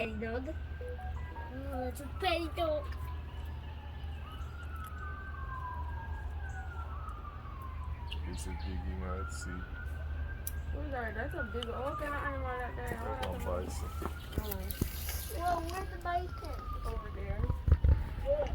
petty dog. Oh, that's a petty dog. It's a piggy, man. Let's see. Who's that? That's a big. What kind of animal that there? That's one bison. Oh, Well, where's the bison? over there. Yeah.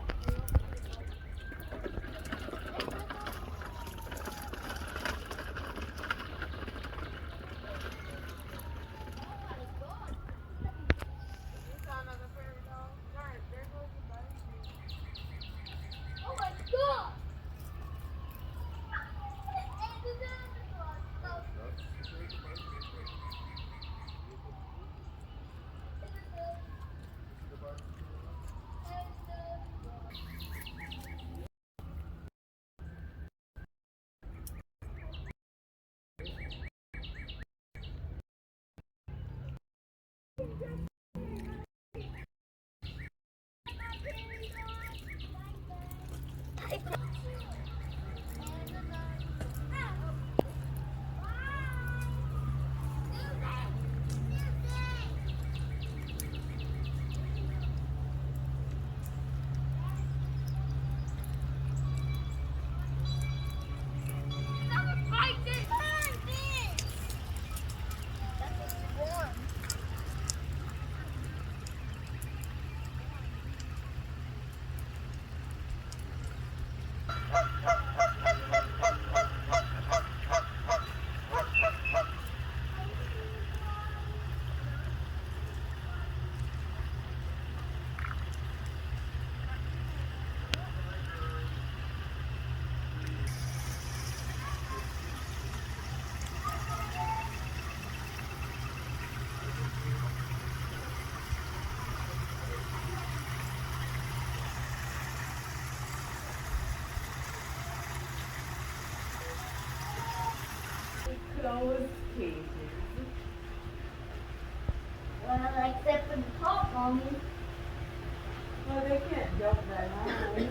Closed cages. Well, except for the top mommy. Well, they can't jump that high.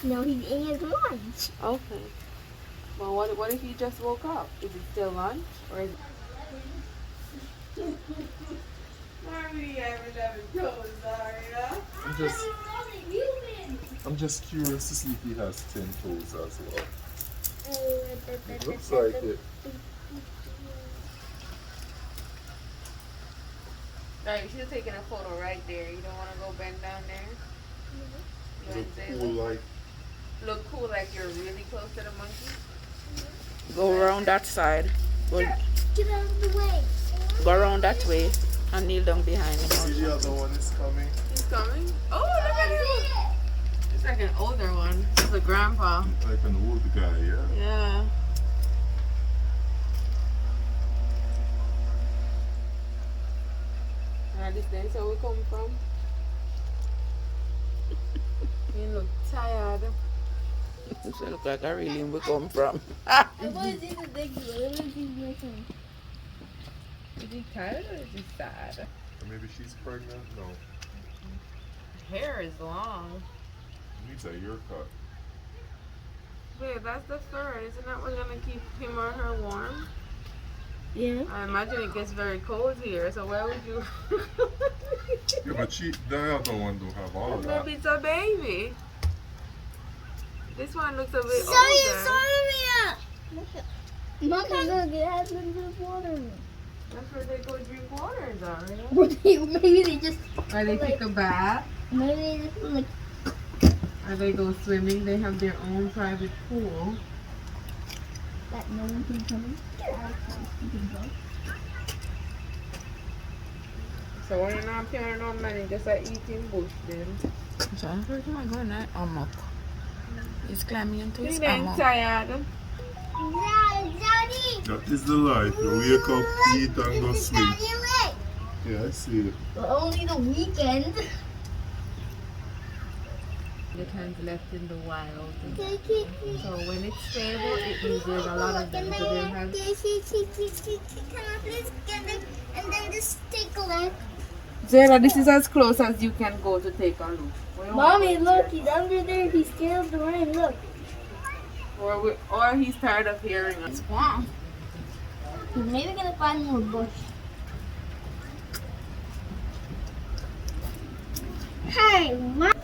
No, he's eating his lunch. Okay. Well, what if he just woke up? Is it still lunch or is it? Mommy having toes, Daria. I'm just curious to see if he has 10 toes as well. It looks like it. Right, you should have taken a photo right there. You don't want to go bend down there. You Look want to say, cool like. look cool like you're really close to the monkey. Go around that side. Go, Get out of the way. go around that way and kneel down behind him. See the other one is coming. He's coming. Oh, look at him. It's like an older one. It's a grandpa. Like an old guy, yeah. Yeah. This is where we come from. You look tired. So look like I really we come from. Is he tired or is he sad? Or maybe she's pregnant? No. Hair is long. Needs a haircut. Wait, that's the fur. Isn't that what's gonna keep him or her warm? Yeah. I imagine it gets very cold here, so why would you? Yeah, but the other one don't have all of that. Maybe it's a baby. This one looks a bit Sorry, older. sorry. Mommy, look, it has a little bit of water in it. That's where they go drink water, Daria. Maybe they just, Or they take a bath. maybe they just like, Or they go swimming. They have their own private pool. that no one can come in. Get out of house. You can go. So when you're not paying no money, just like eating bush then. So where am I going at? Amok. He's climbing into his You ain't amok. tired. Daddy! That is the life. You wake up, eat, and go sleep. Daddy, wait. Yeah, I see it. But only the weekend. It hands left in the wild. Can So when it's stable, it means there's a lot of them. So they have. I please get them and then just take a look? Zara, this is as close as you can go to take a look. Mommy, look, he's under there. He's scared of the rain. Look. Or he's tired of hearing us. Wow. Maybe we're gonna find more bush. Hey, what?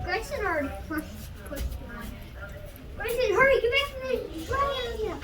Grayson already pushed one. Grayson, hurry, get back to the dry area.